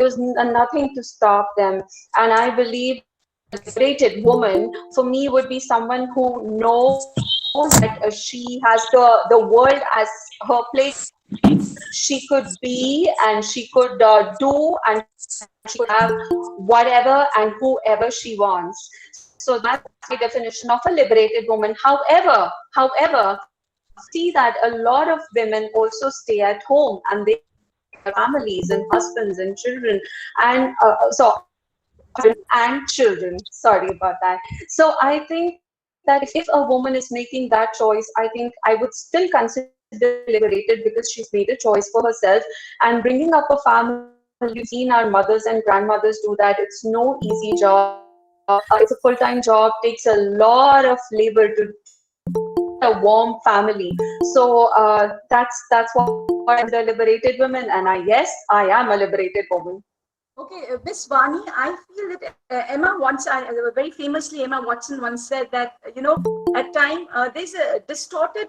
was nothing to stop them. And I believe a liberated woman for me would be someone who knows that she has the world as her place. She could be and she could do and she could have whatever and whoever she wants. So that's the definition of a liberated woman. However, see that a lot of women also stay at home and they have families and husbands and children and children. Sorry about that. So I think that if a woman is making that choice, I think I would still consider liberated because she's made a choice for herself and bringing up a family. We've seen our mothers and grandmothers do that. It's no easy job. It's a full-time job. Takes a lot of labor to a warm family. So that's why I'm the liberated woman, and yes, I am a liberated woman. Okay, Miss Vani, I feel that Emma Watson, very famously, Emma Watson once said that, at time there's a distorted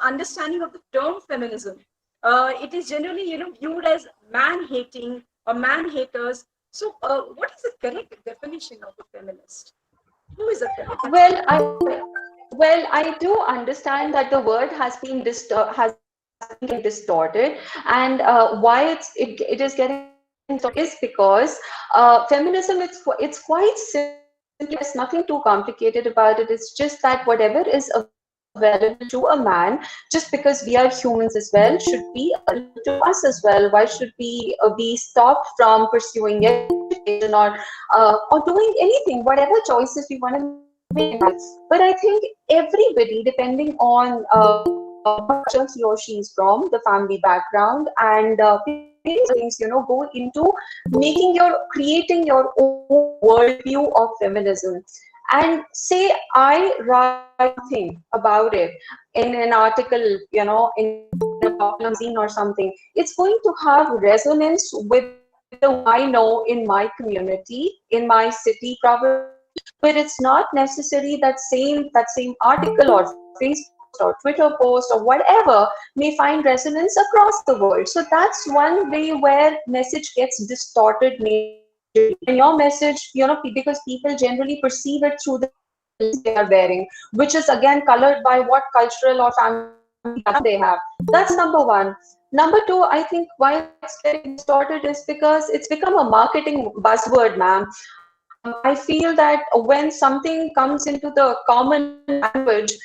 understanding of the term feminism. It is generally, viewed as man-hating or man-haters. So what is the correct definition of a feminist? Who is a feminist? Well, I do understand that the word has been distorted, and why it is getting is because feminism, it's quite simple. There's nothing too complicated about it. It's just that whatever is available to a man, just because we are humans as well, should be available to us as well. Why should we be stopped from pursuing education or doing anything, whatever choices we want to make? But I think everybody, depending on what he or she is from, the family background, and things, go into creating your own worldview of feminism. And say I write something about it in an article, in a magazine or something, it's going to have resonance with the I know in my community, in my city, probably. But it's not necessary that same article or Facebook or Twitter post or whatever may find resonance across the world. So that's one way where message gets distorted. And your message, because people generally perceive it through the clothes they are wearing, which is again colored by what cultural or family background they have. That's number one. Number two, I think why it's getting distorted is because it's become a marketing buzzword, ma'am. I feel that when something comes into the common language,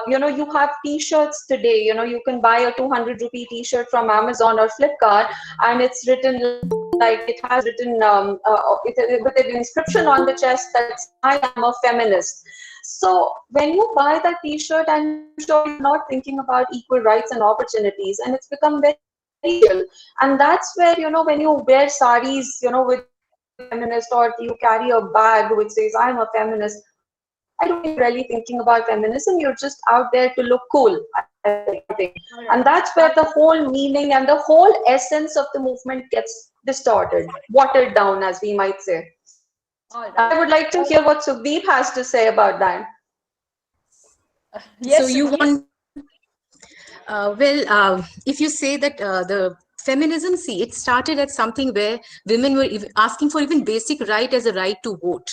you have t-shirts today, you can buy a 200 rupee t-shirt from Amazon or Flipkart, and it's written like it has written with an inscription on the chest that I am a feminist. So when you buy that t-shirt, I'm sure you're not thinking about equal rights and opportunities, and it's become very real. And that's where, when you wear saris, with feminist, or you carry a bag which says I'm a feminist, I don't think you're really thinking about feminism. You're just out there to look cool, I think. And that's where the whole meaning and the whole essence of the movement gets distorted, watered down, as we might say. I would like to hear what Sukhdeep has to say about that. Yes, so you want if you say that the feminism, see, it started at something where women were asking for even basic right as a right to vote.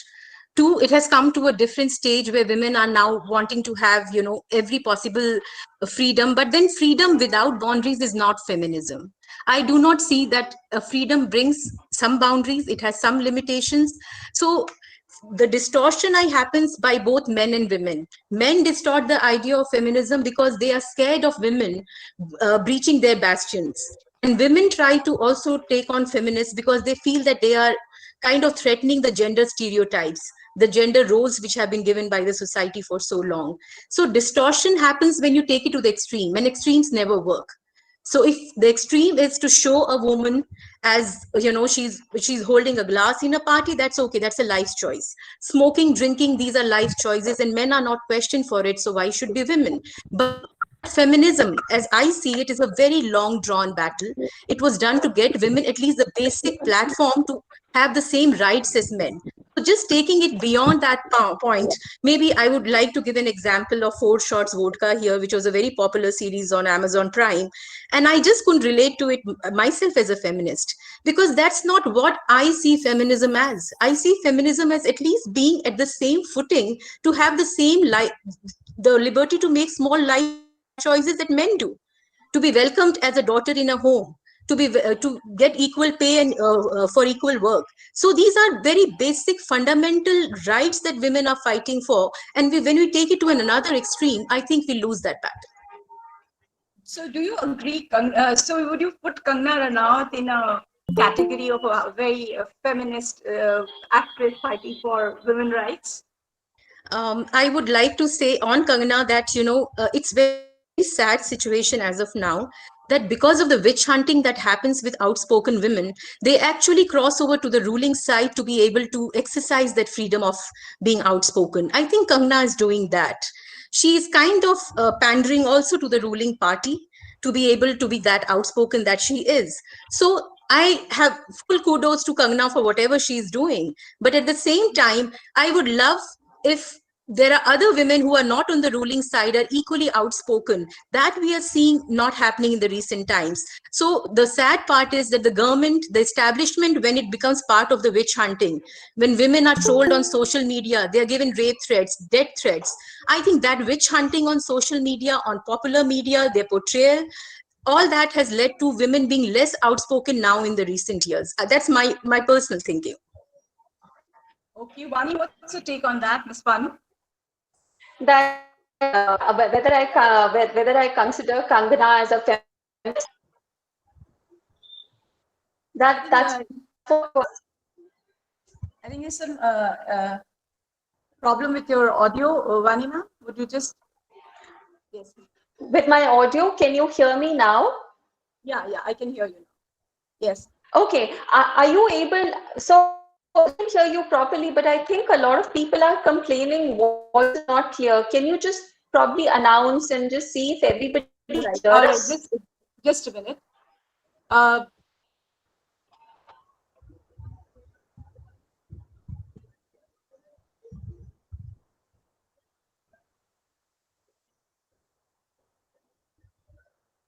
Two, it has come to a different stage where women are now wanting to have, every possible freedom. But then freedom without boundaries is not feminism. I do not see that freedom brings some boundaries. It has some limitations. So the distortion happens by both men and women. Men distort the idea of feminism because they are scared of women breaching their bastions. And women try to also take on feminists because they feel that they are kind of threatening the gender stereotypes, the gender roles which have been given by the society for so long. So distortion happens when you take it to the extreme, and extremes never work. So if the extreme is to show a woman as, she's holding a glass in a party, that's okay. That's a life choice. Smoking, drinking, these are life choices, and men are not questioned for it. So why should be women? But feminism, as I see it, is a very long drawn battle. It was done to get women at least the basic platform to have the same rights as men. just taking it beyond that point, maybe I would like to give an example of Four Shots Vodka here, which was a very popular series on Amazon Prime. And I just couldn't relate to it myself as a feminist, because that's not what I see feminism as. I see feminism as at least being at the same footing, to have the same life, the liberty to make small life choices that men do, to be welcomed as a daughter in a home, to get equal pay and for equal work. So these are very basic fundamental rights that women are fighting for, and when we take it to another extreme, I think we lose that battle. So do you agree, so would you put Kangana Ranaut in a category of a very feminist actress fighting for women's rights? I would like to say on Kangana that, it's very sad situation as of now, that because of the witch hunting that happens with outspoken women, they actually cross over to the ruling side to be able to exercise that freedom of being outspoken. I think Kangana is doing that. She is kind of pandering also to the ruling party to be able to be that outspoken that she is. So I have full kudos to Kangana for whatever she is doing. But at the same time, I would love if there are other women who are not on the ruling side are equally outspoken. That we are seeing not happening in the recent times. So the sad part is that the government, the establishment, when it becomes part of the witch hunting, when women are trolled on social media, they are given rape threats, death threats. I think that witch hunting on social media, on popular media, their portrayal, all that has led to women being less outspoken now in the recent years. That's my personal thinking. Okay, Vani, what's your take on that, Ms. Vani? That whether I consider Kangana as a feminist, that's what. I think there's some problem with your audio, Vani ma'am. Would you just, yes. With my audio, can you hear me now? Yeah, I can hear you. Yes. Okay, are you able? So I can hear you properly, but I think a lot of people are complaining voice is not clear. Can you just probably announce and just see if everybody hears us? Just a minute.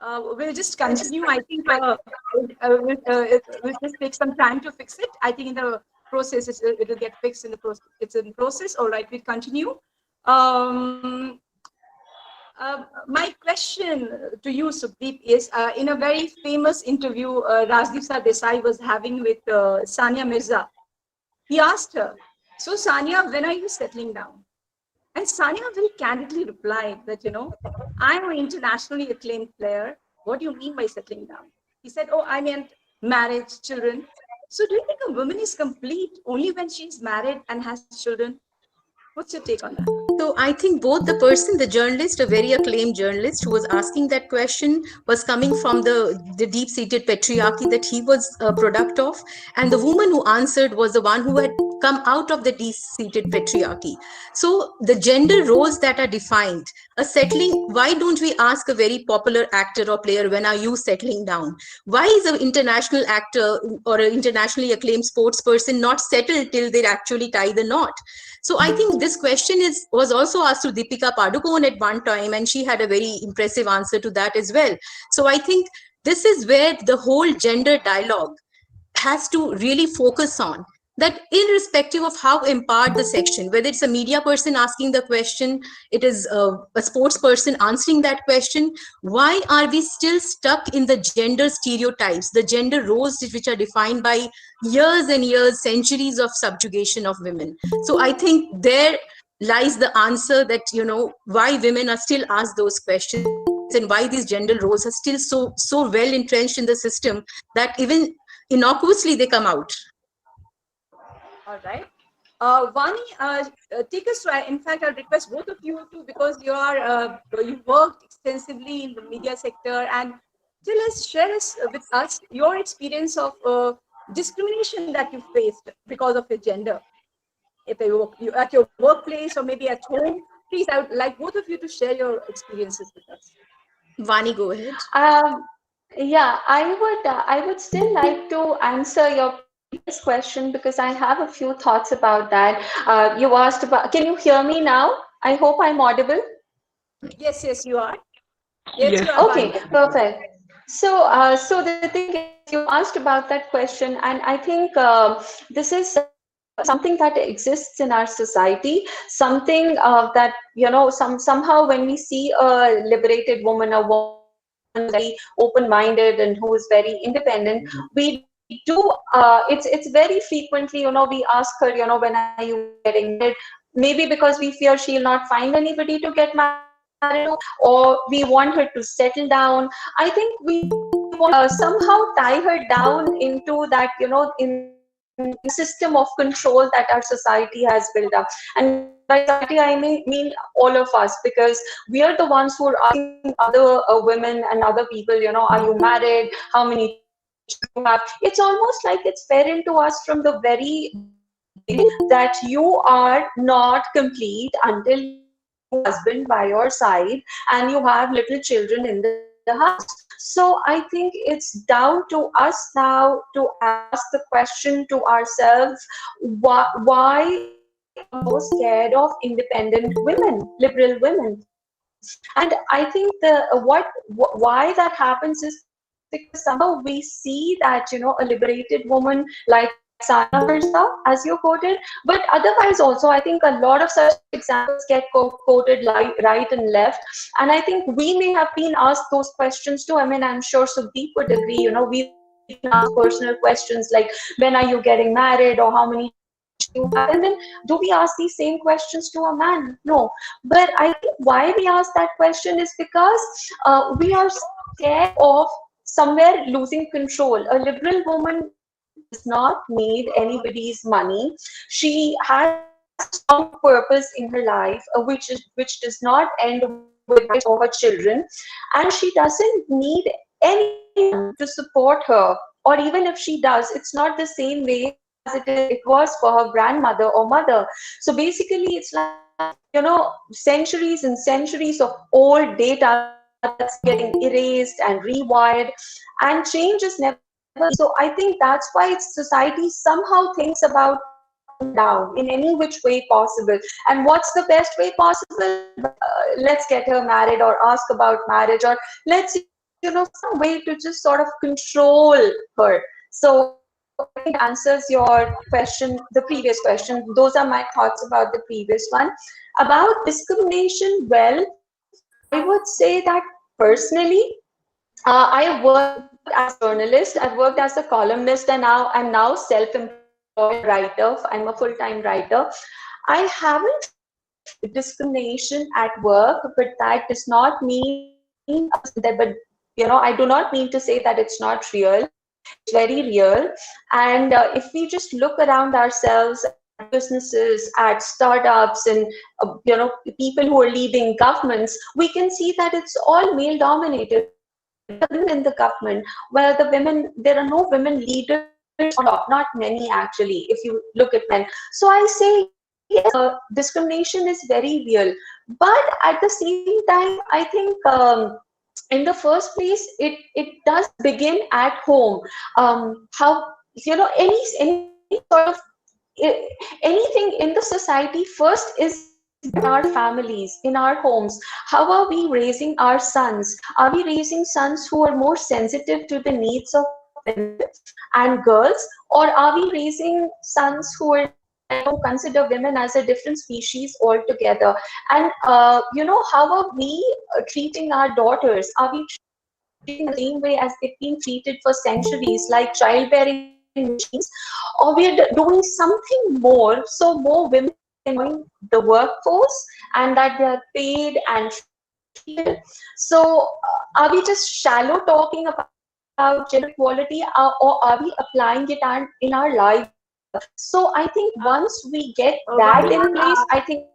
We'll just continue. I think we'll just take some time to fix it. I think in the process, it'll get fixed in the process. It's in process. All right, we'll continue. My question to you, Sukhdeep, is in a very famous interview Rajdeep Desai was having with Sania Mirza. He asked her, "So Sania, when are you settling down?" And Sania very candidly replied that, I'm an internationally acclaimed player. What do you mean by settling down? He said, oh, I meant marriage, children. So do you think a woman is complete only when she's married and has children? What's your take on that? So I think both the person, the journalist, a very acclaimed journalist who was asking that question, was coming from the deep-seated patriarchy that he was a product of. And the woman who answered was the one who had come out of the deep-seated patriarchy. So the gender roles that are defined, why don't we ask a very popular actor or player, when are you settling down? Why is an international actor or an internationally acclaimed sports person not settled till they actually tie the knot? So I think this question was also asked to Deepika Padukone at one time, and she had a very impressive answer to that as well. So I think this is where the whole gender dialogue has to really focus on, that irrespective of how empowered the section, whether it's a media person asking the question, it is a sports person answering that question, why are we still stuck in the gender stereotypes, the gender roles which are defined by years and years, centuries of subjugation of women? So I think there lies the answer, that why women are still asked those questions, and why these gender roles are still so well entrenched in the system that even innocuously they come out. All right. Vani, take us to, in fact, I'll request both of you to, because you worked extensively in the media sector, and share with us your experience of discrimination that you faced because of your gender. If you at your workplace or maybe at home, please, I would like both of you to share your experiences with us. Vani, go ahead. Yeah, I would still like to answer your previous question because I have a few thoughts about that. You asked about, can you hear me now? I hope I'm audible. Yes, yes, you are. Yes, you Yes. are, Okay, Vani. perfect. So the thing is, you asked about that question, and I think this is something that exists in our society. Something that somehow when we see a liberated woman, a woman very open-minded and who is very independent, we do. It's very frequently, we ask her, when are you getting married? Maybe because we fear she'll not find anybody to get married to, or we want her to settle down. I think we want to somehow tie her down into that, in system of control that our society has built up. And by society, I mean all of us, because we are the ones who are asking other women and other people, are you married? How many children do you have? It's almost like it's parent to us from the very beginning that you are not complete until you have a husband by your side and you have little children in the house. So I think it's down to us now to ask the question to ourselves, why are we so scared of independent women, liberal women? And I think why that happens is because somehow we see that, a liberated woman like Sana Mirza, as you quoted, but otherwise also, I think a lot of such examples get quoted right and left. And I think we may have been asked those questions too. I mean, I'm sure Sukhdeep would agree, we've been asked personal questions like, when are you getting married, or how many children do you have? And then do we ask these same questions to a man? No. But I think why we ask that question is because we are scared of somewhere losing control. A liberal woman does not need anybody's money. She has a strong purpose in her life, which does not end with marriage or her children, and she doesn't need anyone to support her. Or even if she does, it's not the same way as it was for her grandmother or mother. So basically, it's like, centuries and centuries of old data that's getting erased and rewired, and change is never easy. So I think that's why society somehow thinks about tying women down in any which way possible. And what's the best way possible? Let's get her married, or ask about marriage, or let's, some way to just sort of control her. So I think that answers your question, the previous question. Those are my thoughts about the previous one. About discrimination, well, I would say that personally, I have worked as a journalist, I've worked as a columnist, and now I'm now self-employed writer. I'm a full-time writer. I haven't faced discrimination at work, but that does not mean I do not mean to say that it's not real. It's very real. And if we just look around ourselves at businesses, at startups, and people who are leading governments, we can see that it's all male dominated. There are women in the government, where there are no women leaders on top, not many actually, if you look at men. So I say, yes, discrimination is very real. But at the same time, I think in the first place, it does begin at home. How, any sort of anything in the society first is in our families, in our homes. How are we raising our sons? Are we raising sons who are more sensitive to the needs of women and girls, or are we raising sons who are who consider women as a different species altogether? And how are we treating our daughters? Are we treating the same way as they've been treated for centuries, like childbearing machines? Or we are doing something more, so more women can join the workforce, and that they are paid and treated well? So are we just shallow talking about gender equality, or are we applying it in our lives as well? So I think once we get that Vani, in place, I think,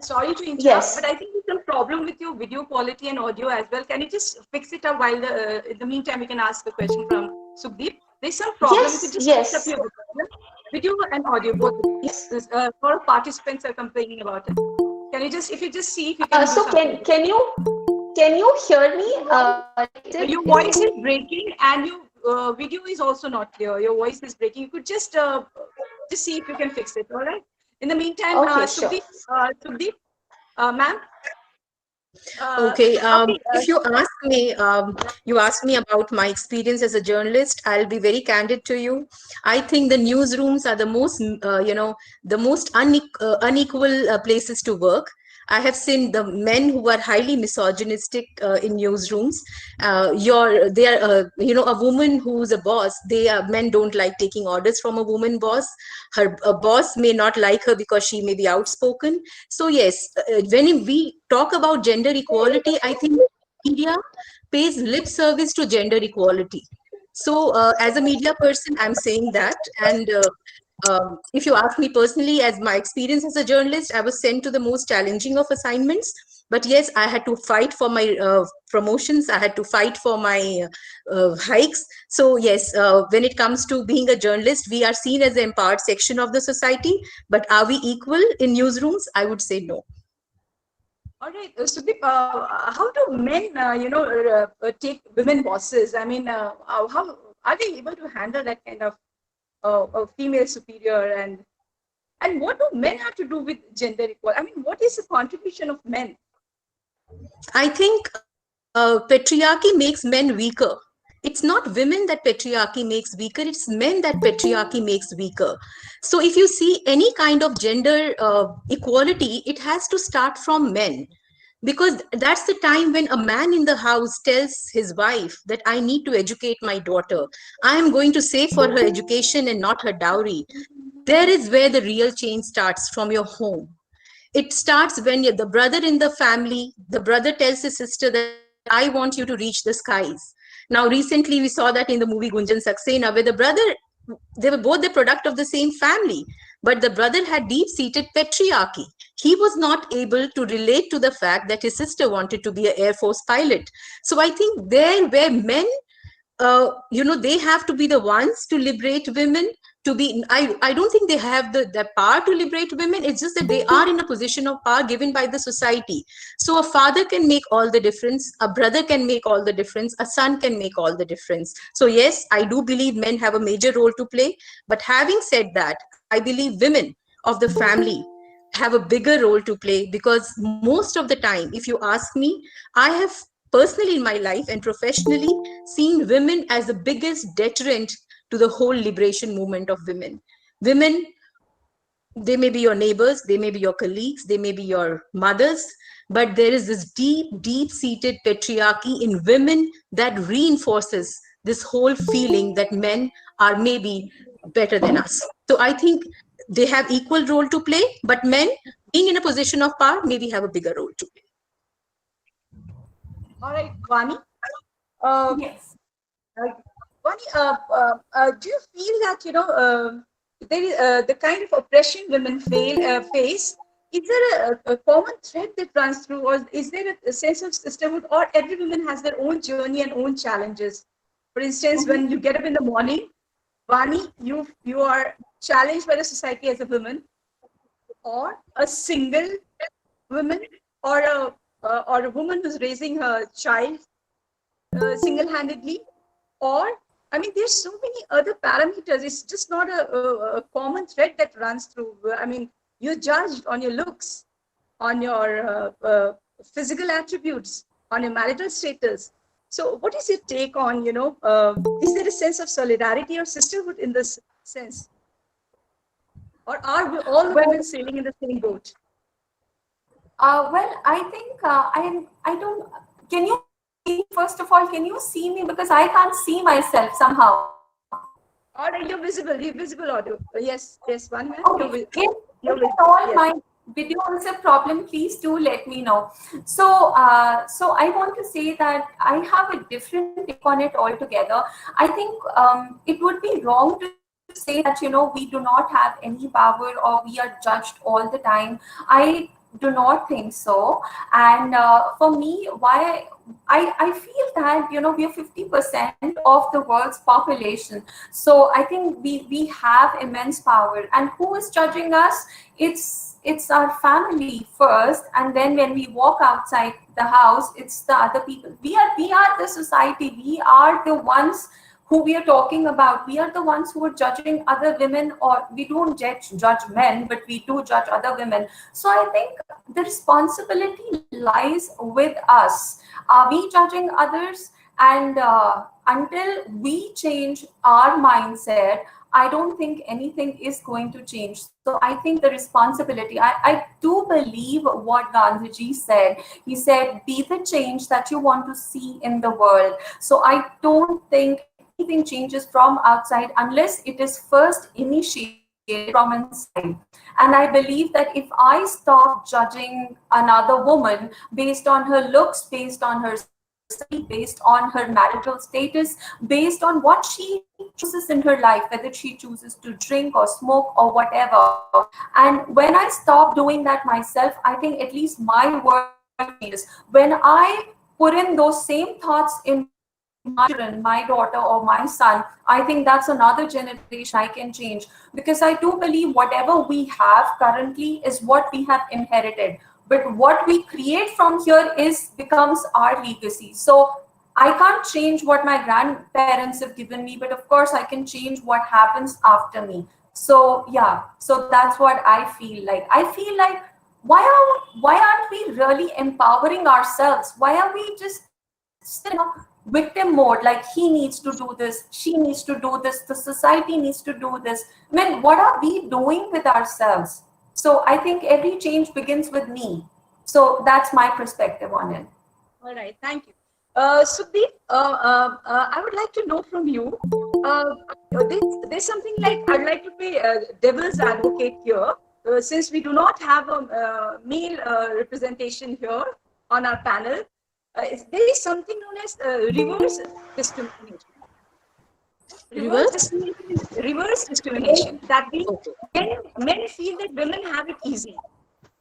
sorry to interrupt, but yes. I think there's some problem with your video quality and audio as well. Can you just fix it up while in the meantime we can ask a question from Sukhdeep? There's some problem. You could Yes, just fix up yes, your video and audio both. yes. There's a lot of participants are complaining about it. Can you just, if you just see if you can do So something? can you hear me? Your voice is breaking, and video is also not clear. Your voice is breaking. You could just see if you can fix it. All right. In the meantime, Okay, sure. Sukhdeep, ma'am. Okay, Okay. if you asked me about my experience as a journalist, I'll be very candid to you. I think the newsrooms are the most, the most unequal places to work. I have seen the men who are highly misogynistic in newsrooms. They are, a woman who's a boss. Men don't like taking orders from a woman boss. Her a boss may not like her because she may be outspoken. So yes, when we talk about gender equality, I think media pays lip service to gender equality. So as a media person, I'm saying that. And if you ask me personally, as my experience as a journalist, I was sent to the most challenging of assignments. But yes, I had to fight for my promotions. I had to fight for my hikes. So yes, when it comes to being a journalist, we are seen as the empowered section of the society. But are we equal in newsrooms? I would say no. All right, Sudeep, how do men, take women bosses? I mean, how are they able to handle that kind of a female superior, and what do men have to do with gender equality? I mean, what is the contribution of men? I think patriarchy makes men weaker. It's not women that patriarchy makes weaker, it's men that patriarchy makes weaker. So if you see any kind of gender equality, it has to start from men. Because that's the time when a man in the house tells his wife that I need to educate my daughter. I am going to save for her education and not her dowry. There is where the real change starts, from your home. It starts when the brother in the family, the brother tells his sister that I want you to reach the skies. Now recently we saw that in the movie Gunjan Saxena, where the brother, they were both the product of the same family, but the brother had deep seated patriarchy. He was not able to relate to the fact that his sister wanted to be an air force pilot. So I think there where men, they have to be the ones to liberate women. To be, I don't think they have the power to liberate women. It's just that they are in a position of power given by the society. So a father can make all the difference, a brother can make all the difference, a son can make all the difference. So yes, I do believe men have a major role to play. But having said that, I believe women of the family have a bigger role to play, because most of the time, if you ask me, I have personally in my life and professionally seen women as the biggest deterrent to the whole liberation movement of women. Women, they may be your neighbors, they may be your colleagues, they may be your mothers, but there is this deep, deep seated patriarchy in women that reinforces this whole feeling that men are maybe better than us. So I think they have equal role to play, but men being in a position of power maybe have a bigger role to play. All right, Vani. Uh, Yes. uh, Vani, do you feel that there is the kind of oppression women face? Is there a common thread that runs through, or is there a sense of sisterhood, or every woman has their own journey and own challenges? For instance, when you get up in the morning, Vani, you are challenged by the society as a woman, or a single woman, or a woman who's raising her child single-handedly, or I mean, there's so many other parameters. It's just not a common thread that runs through. I mean, you're judged on your looks, on your physical attributes, on your marital status. So what is your take on, is there a sense of solidarity or sisterhood in this sense? Or are we all the women Well, sailing in the same boat? I think I don't. Can you see? First of all, can you see me, because I can't see myself somehow? Or you're visible audio. Yes, one man. Okay. You're If at all yes. my video is a problem, please do let me know. So, so I want to say that I have a different take on it altogether. I think it would be wrong to say that we do not have any power or we are judged all the time. I do not think so. And for me, why I feel that we are 50% of the world's population. So I think we have immense power. And who is judging us? It's our family first, and then when we walk outside the house, it's the other people. We are the society. We are the ones who we are talking about, we are the ones who are judging other women, or we don't judge men, but we do judge other women. So I think the responsibility lies with us. Are we judging others? And until we change our mindset, I don't think anything is going to change. So I think the responsibility, I do believe what Gandhiji said. He said, be the change that you want to see in the world. So I don't think anything changes from outside unless it is first initiated from inside. And I believe that if I stop judging another woman based on her looks, based on her based on her marital status, based on what she chooses in her life, whether she chooses to drink or smoke or whatever. And when I stop doing that myself, I think at least my world changes. When I put in those same thoughts in my children, my daughter or my son, I think that's another generation I can change. Because I do believe whatever we have currently is what we have inherited. But what we create from here becomes our legacy. So I can't change what my grandparents have given me, but of course I can change what happens after me. So yeah, so that's what I feel like. I feel like why aren't we really empowering ourselves? Why are we just still in a victim mode? Like, he needs to do this, she needs to do this, the society needs to do this. I mean, what are we doing with ourselves? So I think every change begins with me. So that's my perspective on it. All right, thank you. Sukhdeep, I would like to know from you, there's something like, I'd like to be devil's advocate here, since we do not have a male representation here on our panel. There is something known as reverse discrimination. Reverse discrimination. That means men feel that women have it easy.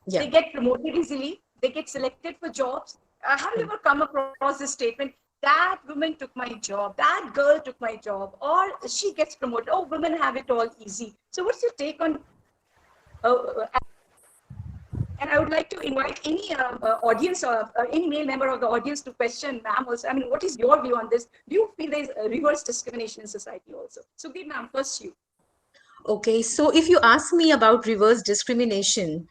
Yeah. They get promoted easily. They get selected for jobs. Have you ever come across this statement? That woman took my job. That girl took my job. Or she gets promoted. Oh, women have it all easy. So what's your take on... and I would like to invite any audience or any male member of the audience to question ma'am also. I mean, what is your view on this? Do you feel there is reverse discrimination in society also? So, ma'am, first you. Okay, so if you ask me about reverse discrimination,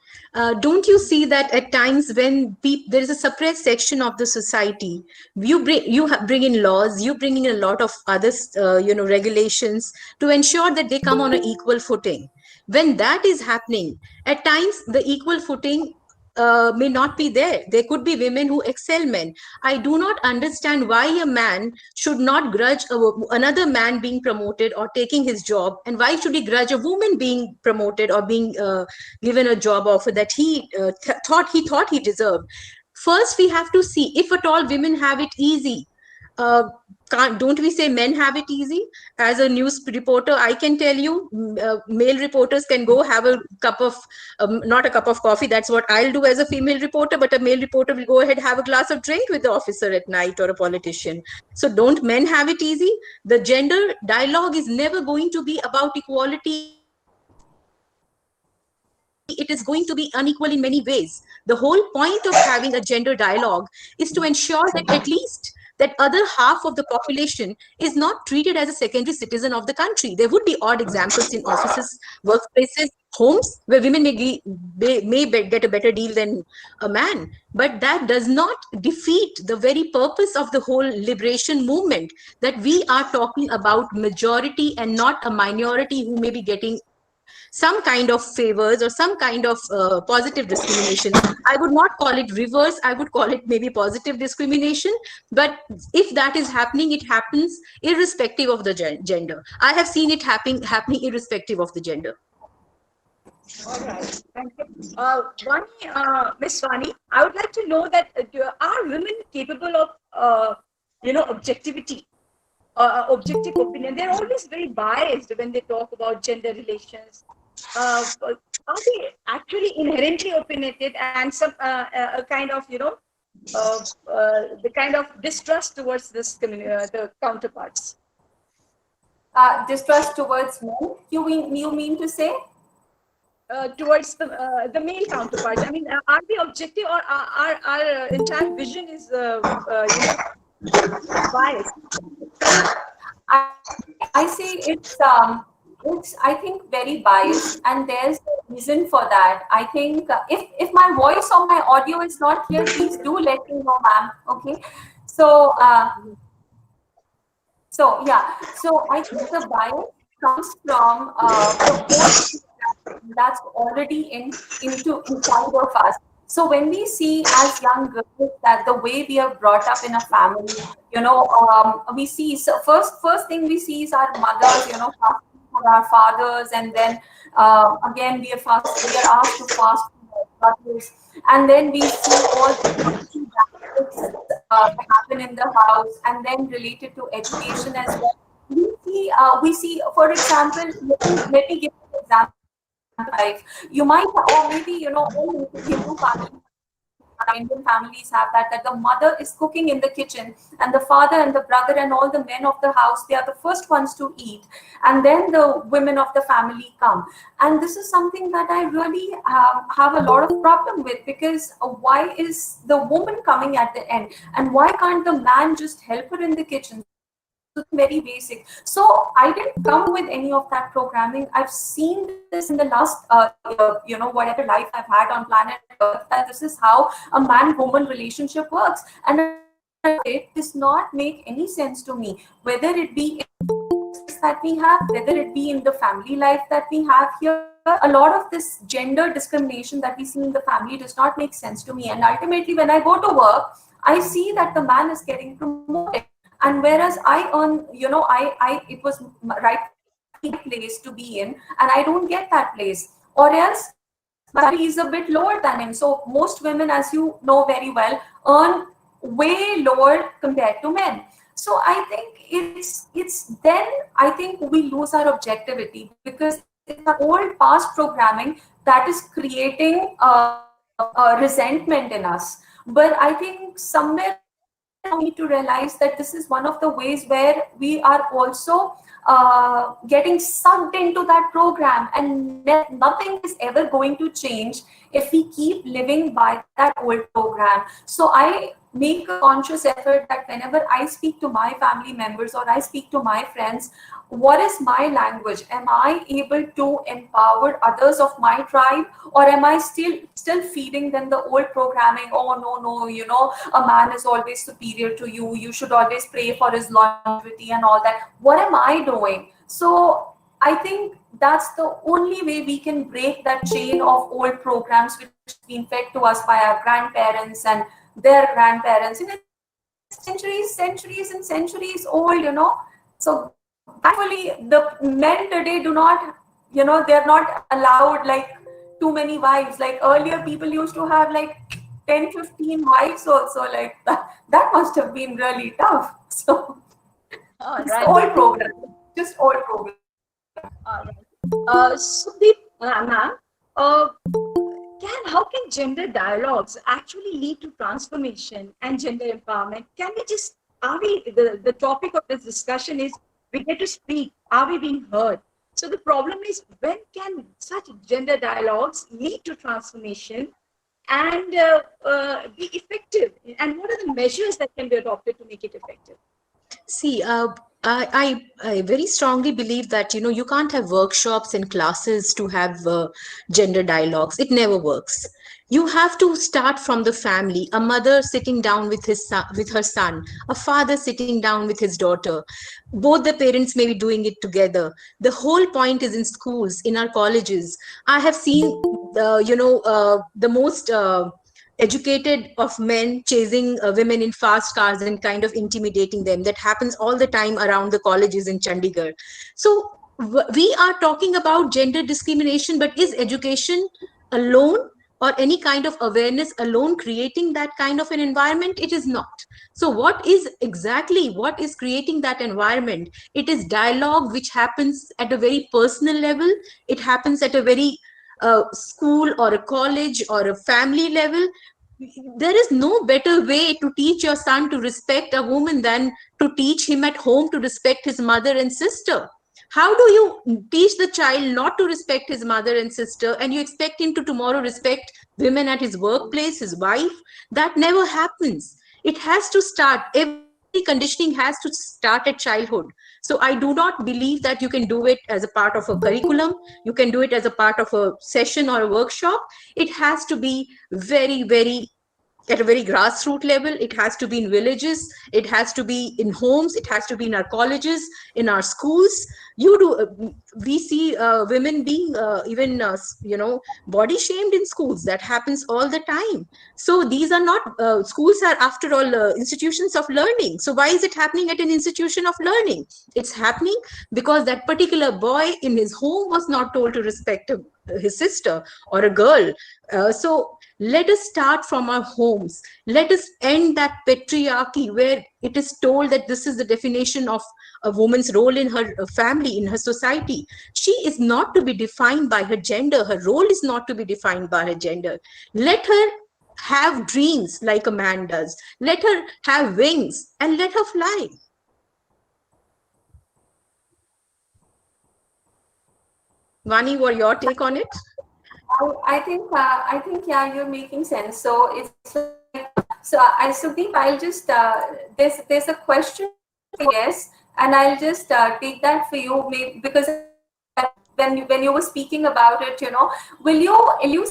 don't you see that at times when there is a suppressed section of the society, you bring in laws, you bring in a lot of other regulations to ensure that they come on an equal footing. When that is happening, at times the equal footing may not be there. There could be women who excel men. I do not understand why a man should not grudge another man being promoted or taking his job, and why should he grudge a woman being promoted or being given a job offer that he thought he deserved. First, we have to see if at all women have it easy. Don't we say men have it easy? As a news reporter, I can tell you, male reporters can go have a cup of, not a cup of coffee, that's what I'll do as a female reporter, but a male reporter will go ahead, have a glass of drink with the officer at night or a politician. So don't men have it easy? The gender dialogue is never going to be about equality. It is going to be unequal in many ways. The whole point of having a gender dialogue is to ensure that at least that other half of the population is not treated as a secondary citizen of the country. There would be odd examples in offices, workplaces, homes, where women may get a better deal than a man. But that does not defeat the very purpose of the whole liberation movement, that we are talking about majority and not a minority who may be getting some kind of favors or some kind of positive discrimination. I would not call it reverse. I would call it maybe positive discrimination. But if that is happening, it happens irrespective of the gender. I have seen it happening irrespective of the gender. All right. Thank you. Vani, Miss Vani, I would like to know that are women capable of, objectivity? Objective opinion. They're always very biased when they talk about gender relations. Are they actually inherently opinionated and some a kind of the kind of distrust towards this the counterparts? Distrust towards men, you mean to say? Towards the male counterparts. I mean, are they objective, or our entire vision is biased? I say it's I think very biased, and there's a reason for that. I think if my voice or my audio is not clear, please do let me know, ma'am. Okay, so so yeah, so I think the bias comes from the whole that's already into inside of us. So when we see as young girls that the way we are brought up in a family, we see, so first thing we see is our mothers, fasting for our fathers, and then again we are asked to fast for our brothers, and then we see all the cultural practices that happen in the house, and then related to education as well. We see, for example, let me give you an example life. You might, or maybe, all Hindu families, Indian families have that the mother is cooking in the kitchen, and the father and the brother and all the men of the house, they are the first ones to eat, and then the women of the family come. And this is something that I really have a lot of problem with, because why is the woman coming at the end, and why can't the man just help her in the kitchen? Very basic. So I didn't come with any of that programming. I've seen this in the last, whatever life I've had on planet Earth, that this is how a man-woman relationship works. And it does not make any sense to me, whether it be in that we have, whether it be in the family life that we have here. A lot of this gender discrimination that we see in the family does not make sense to me. And ultimately, when I go to work, I see that the man is getting promoted. And whereas I earn, it was right place to be in, and I don't get that place, or else my salary is a bit lower than him. So most women, as you know very well, earn way lower compared to men. So I think it's then I think we lose our objectivity, because it's the old past programming that is creating a resentment in us. But I think somewhere need to realize that this is one of the ways where we are also getting sucked into that program, and nothing is ever going to change if we keep living by that old program. So I make a conscious effort that whenever I speak to my family members or I speak to my friends, what is my language? Am I able to empower others of my tribe, or am I still feeding them the old programming? Oh no, a man is always superior to you. You should always pray for his longevity and all that. What am I doing? So I think that's the only way we can break that chain of old programs which has been fed to us by our grandparents and their grandparents. And it's centuries and centuries old, So actually, the men today do not, they're not allowed like too many wives. Like earlier, people used to have like 10, 15 wives also. Like that must have been really tough. So it's old program, just old program. All right. Sukhdeep, ma'am, how can gender dialogues actually lead to transformation and gender empowerment? Can we just, the topic of this discussion is we get to speak, are we being heard? So the problem is, when can such gender dialogues lead to transformation and be effective? And what are the measures that can be adopted to make it effective? See, I very strongly believe that, you can't have workshops and classes to have gender dialogues. It never works. You have to start from the family, a mother sitting down with with her son, a father sitting down with his daughter. Both the parents may be doing it together. The whole point is in schools, in our colleges. I have seen, the most educated of men chasing women in fast cars and kind of intimidating them. That happens all the time around the colleges in Chandigarh. So we are talking about gender discrimination, but is education alone or any kind of awareness alone creating that kind of an environment? It is not. So what is creating that environment? It is dialogue which happens at a very personal level. It happens at a very school or a college or a family level. There is no better way to teach your son to respect a woman than to teach him at home to respect his mother and sister. How do you teach the child not to respect his mother and sister, and you expect him to tomorrow respect women at his workplace, his wife? That never happens. It has to start. conditioning has to start at childhood. So I do not believe that you can do it as a part of a curriculum, you can do it as a part of a session or a workshop. It has to be very, very at a very grassroots level. It has to be in villages, it has to be in homes, it has to be in our colleges, in our schools. You do We see women being even body shamed in schools. That happens all the time. So these are not schools are, after all, institutions of learning. So why is it happening at an institution of learning? It's happening because that particular boy in his home was not told to respect his sister or a girl. So let us start from our homes. Let us end that patriarchy where it is told that this is the definition of a woman's role in her family, in her society. She is not to be defined by her gender. Her role is not to be defined by her gender. Let her have dreams like a man does. Let her have wings and let her fly. Vani, what your take on it? I think, yeah, you're making sense. So it's like, Sukhdeep, I'll just there's a question, yes, and I'll just take that for you, maybe, because when you were speaking about it, will you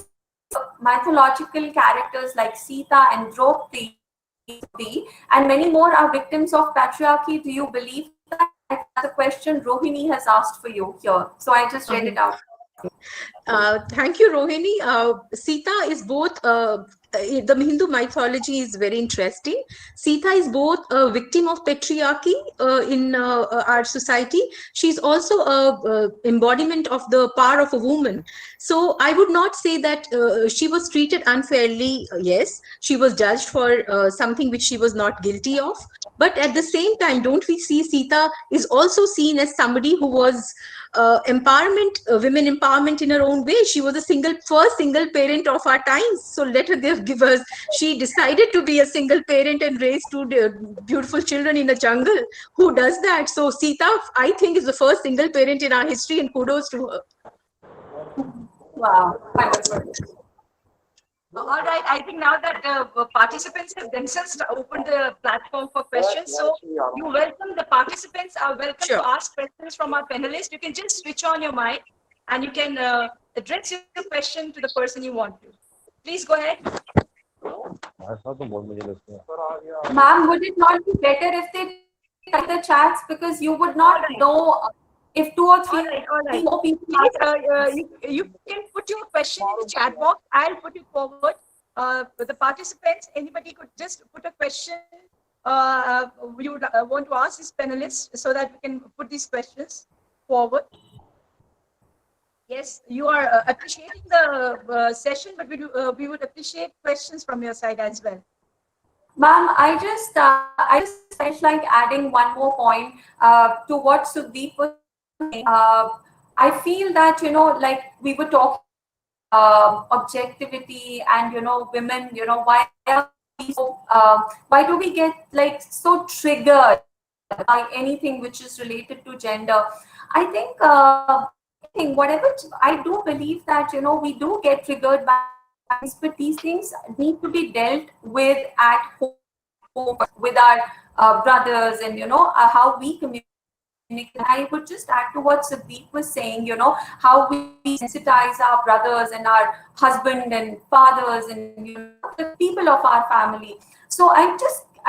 mythological characters like Sita and Draupadi and many more are victims of patriarchy? Do you believe that? That's a question Rohini has asked for you here. So I just read it out. Thank you, Rohini. Sita is both, the Hindu mythology is very interesting. Sita is both a victim of patriarchy in our society. She's also a embodiment of the power of a woman. So I would not say that she was treated unfairly. Yes, she was judged for something which she was not guilty of. But at the same time, don't we see Sita is also seen as somebody who was women empowerment in her own way. She was a first single parent of our times. So let her give us. She decided to be a single parent and raise two beautiful children in a jungle. Who does that? So Sita, I think, is the first single parent in our history, and kudos to her. Wow, wonderful. All right, I think now that participants have themselves opened the platform for questions, so you welcome, the participants are welcome to ask questions from our panelists. You can just switch on your mic and you can address your question to the person you want to. Please go ahead. Ma'am, would it not be better if they type the chats, because you would not know if two or three more people you can put your question in the chat box. I'll put it forward. The participants, anybody could just put a question you would want to ask these panelists so that we can put these questions forward. Yes, you are appreciating the session, but we would appreciate questions from your side as well. Ma'am, I just felt like adding one more point to what Sukhdeep was saying. I feel that, like we were talking objectivity and, women, why do we get like so triggered by anything which is related to gender? I think whatever, I do believe that, we do get triggered by things, but these things need to be dealt with at home with our brothers, and how we communicate. I would just add to what Sukhdeep was saying, how we sensitize our brothers and our husband and fathers and the people of our family. So I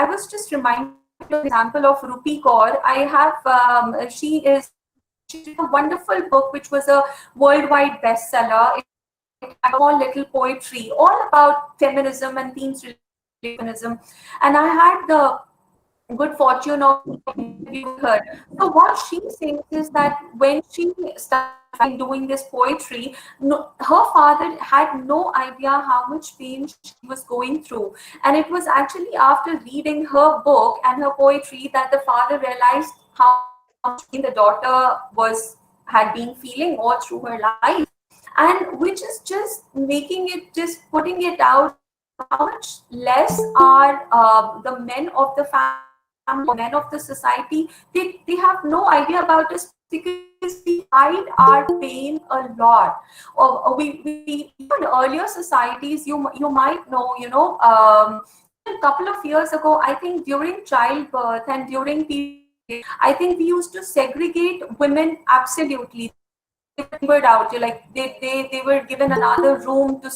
was just reminded of the example of Rupi Kaur. I have she's a wonderful book which was a worldwide bestseller. It had a little poetry all about feminism and themes related to feminism, and I had the good fortune of interviewing her. So what she says is that when she started doing this poetry, her father had no idea how much pain she was going through, and it was actually after reading her book and her poetry that the father realized how much pain the daughter had been feeling all through her life, and which is just putting it out how much less are the men of the family, men of the society. They have no idea about us because we hide our pain a lot. Or we in earlier societies, you might know, a couple of years ago, I think during childbirth and during period, I think we used to segregate women absolutely. They were timbered out. You're like they were given another room to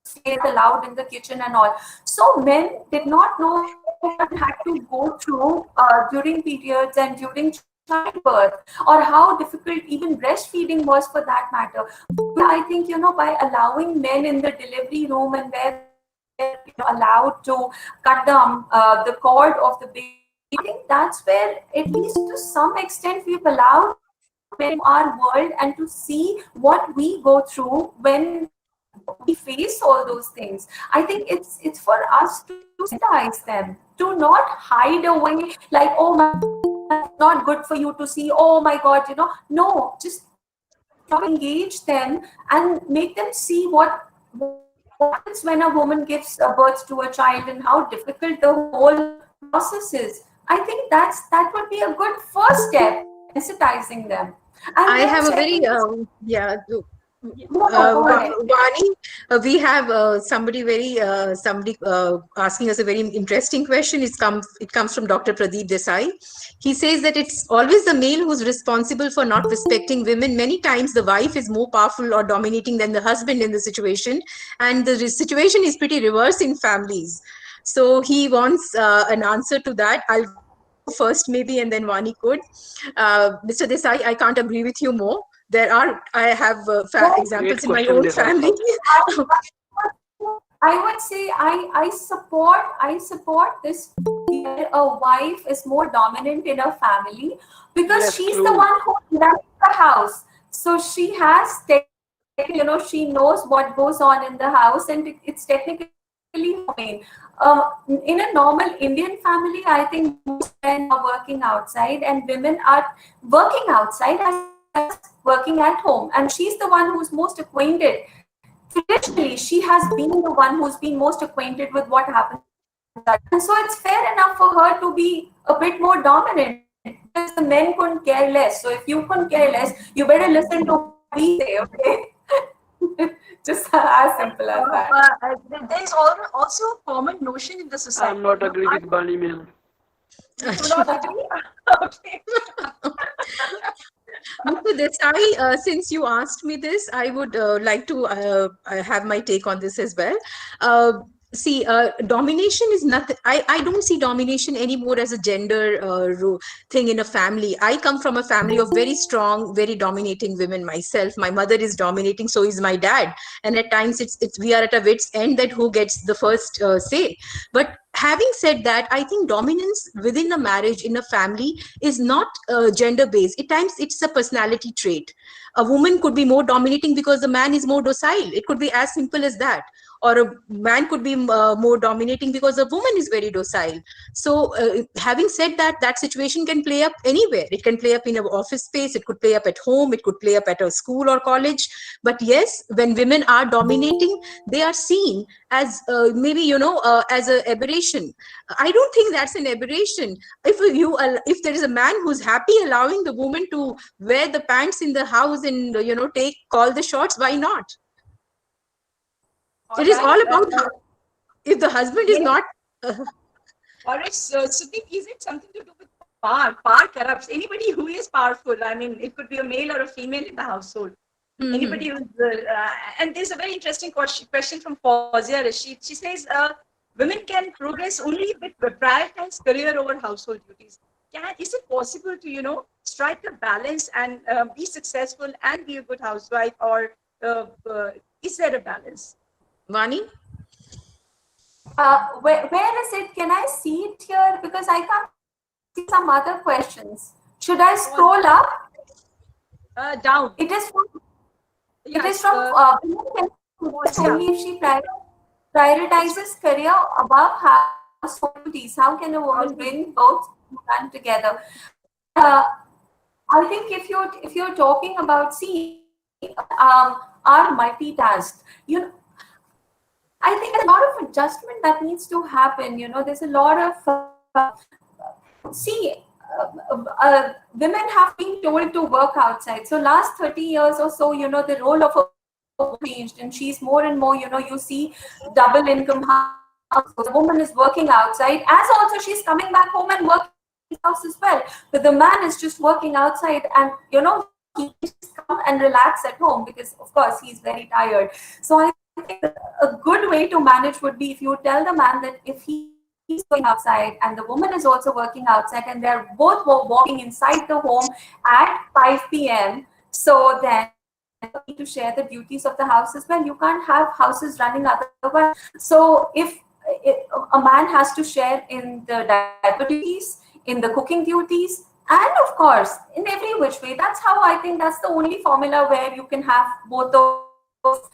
stay allowed in the kitchen and all. So men did not know what women had to go through during periods and during childbirth, or how difficult even breastfeeding was for that matter. I think, by allowing men in the delivery room and where allowed to cut the cord of the baby, I think that's where, at least to some extent, we've allowed men our world and to see what we go through when we face all those things. I think it's for us to sensitize them, to not hide away like, oh my, it's not good for you to see, oh my god, no, just engage them and make them see what happens when a woman gives birth to a child and how difficult the whole process is. I think that would be a good first step, sensitizing them. And I have a very Vani, we have somebody asking us a very interesting question. It comes from Dr. Pradeep Desai. He says that it's always the male who's responsible for not respecting women. Many times the wife is more powerful or dominating than the husband in the situation, and the situation is pretty reverse in families. So he wants an answer to that. I'll go first maybe, and then Vani could. Mr. Desai, I can't agree with you more. I have examples in my own family. I would say I support this, where a wife is more dominant in a family, because she's the one who runs the house. So she has, she knows what goes on in the house, and it's technically fine. In a normal Indian family, I think most men are working outside and women are working outside as working at home, and she's the one who's most acquainted. Traditionally, she has been the one who's been most acquainted with what happens. And so it's fair enough for her to be a bit more dominant, because the men couldn't care less. So if you couldn't care less, you better listen to what we say, okay? Just as simple as that. There's also a common notion in the society. I'm not agree with Bani ma'am. You do not agree? Okay. Mr. Desai, since you asked me this, I would like to have my take on this as well. See, domination is nothing. I don't see domination anymore as a gender thing in a family. I come from a family of very strong, very dominating women myself. My mother is dominating, so is my dad. And at times we are at a wit's end that who gets the first say. But having said that, I think dominance within a marriage, in a family, is not gender-based. At times it's a personality trait. A woman could be more dominating because the man is more docile. It could be as simple as that. Or a man could be more dominating because a woman is very docile. So having said that, that situation can play up anywhere. It can play up in an office space, it could play up at home, it could play up at a school or college. But yes, when women are dominating, they are seen as maybe, as an aberration. I don't think that's an aberration. If there is a man who's happy allowing the woman to wear the pants in the house and, call the shots, why not? It is all about if the husband is not. All right, so Sukhdeep, is it something to do with power? Power corrupts. Anybody who is powerful, I mean, it could be a male or a female in the household. Mm-hmm. Anybody who's, and there's a very interesting question from Fawzia Rashid. She says, women can progress only if they prioritize career over household duties. Is it possible to, strike a balance and be successful and be a good housewife, or is there a balance? Vani? Where is it? Can I see it here? Because I can't see some other questions. Should I scroll up? Down. It is from only if she prioritizes career above household duties. How can a woman bring both done together? I think if you're talking about are multitasked, I think there's a lot of adjustment that needs to happen. There's a lot of women have been told to work outside. So last 30 years or so, the role of a woman changed, and she's more and more, you see double income the woman is working outside, as also she's coming back home and working in the house as well. But the man is just working outside, and he just come and relax at home because, of course, he's very tired. So I think a good way to manage would be if you tell the man that if he's going outside and the woman is also working outside and they're both walking inside the home at 5 p.m. So then need to share the duties of the house as well. You can't have houses running otherwise. So if a man has to share in the diaper duties, in the cooking duties, and of course in every which way, that's how I think that's the only formula where you can have both of.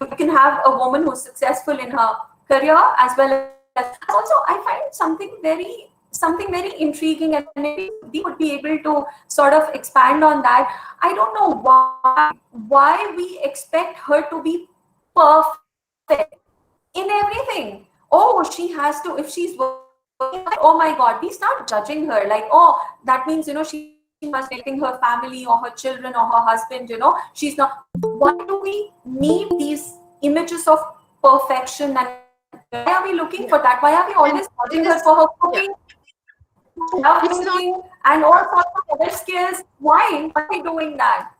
You can have a woman who's successful in her career as well as also I find something very intriguing, and maybe we would be able to sort of expand on that. I don't know why we expect her to be perfect in everything. Oh, she has to, if she's working, oh my God, we start judging her like, oh, that means, she must be taking her family or her children or her husband, she's not. Why do we need these images of perfection, and why are we looking for that? Why are we always judging her for her cooking? And all sorts of other skills. Why are we doing that?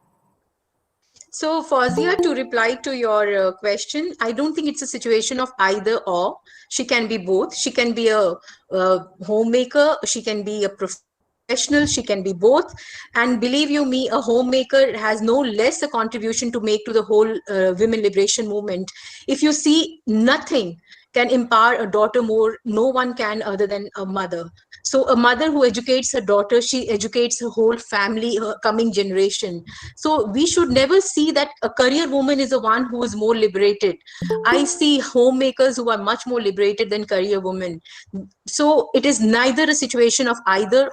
So, Fawzia, to reply to your question, I don't think it's a situation of either or. She can be both. She can be a homemaker. She can be a professional. She can be both. And believe you me, a homemaker has no less a contribution to make to the whole women liberation movement. If you see, nothing can empower a daughter more. No one can other than a mother. So a mother who educates her daughter, she educates her whole family, her coming generation. So we should never see that a career woman is the one who is more liberated. I see homemakers who are much more liberated than career women. So it is neither a situation of either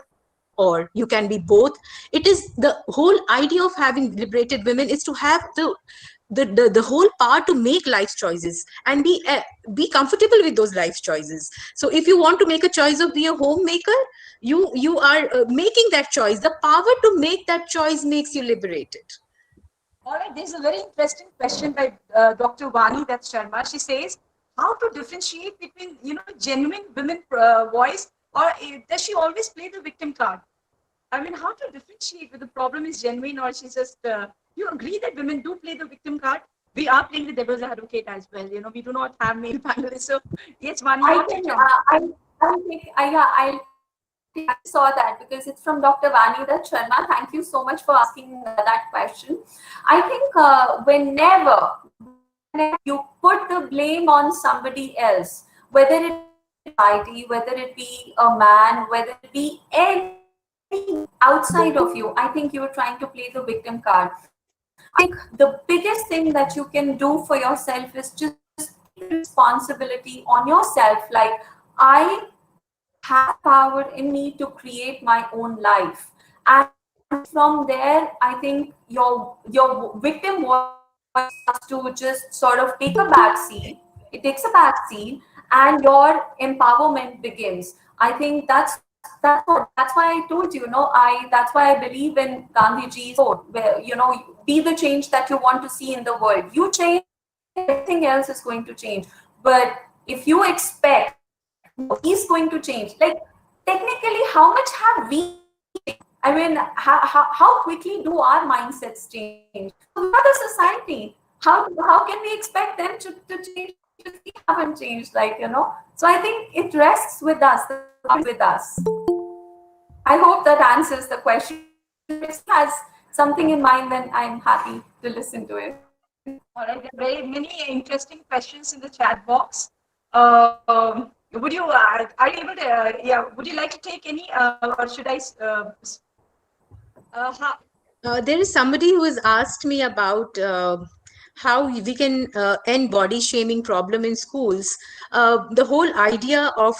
or. You can be both. It is the whole idea of having liberated women is to have the whole power to make life choices and be comfortable with those life choices. So if you want to make a choice of be a homemaker, you are making that choice. The power to make that choice makes you liberated. All right, there's a very interesting question by Dr. Vani, that's Sharma. She says, how to differentiate between, genuine women voice, or does she always play the victim card? I mean, how to differentiate whether the problem is genuine or she's just, you agree that women do play the victim card? We are playing the devil's advocate as well. We do not have male panelists. So, yes, Vani, I saw that because it's from Dr. Vani, that Sharma. Thank you so much for asking that question. I think whenever you put the blame on somebody else, whether it be society, whether it be a man, whether it be any outside of you, I think you're trying to play the victim card. I think the biggest thing that you can do for yourself is just take responsibility on yourself. Like, I have power in me to create my own life, and from there, I think your victim has to just sort of take a back seat. It takes a back seat, and your empowerment begins. I think that's why I told you, that's why I believe in Gandhiji's quote, where be the change that you want to see in the world. You change, everything else is going to change. But if you expect he's going to change, like, technically, how much have we changed? I mean, how quickly do our mindsets change? We are the society. How can we expect them to change if we haven't changed? So I think it rests with us. I hope that answers the question. If it has something in mind, then I'm happy to listen to it. All right, there are very many interesting questions in the chat box. Would you are you able to? Would you like to take any, or should I? There is somebody who has asked me about how we can end body shaming problem in schools. The whole idea of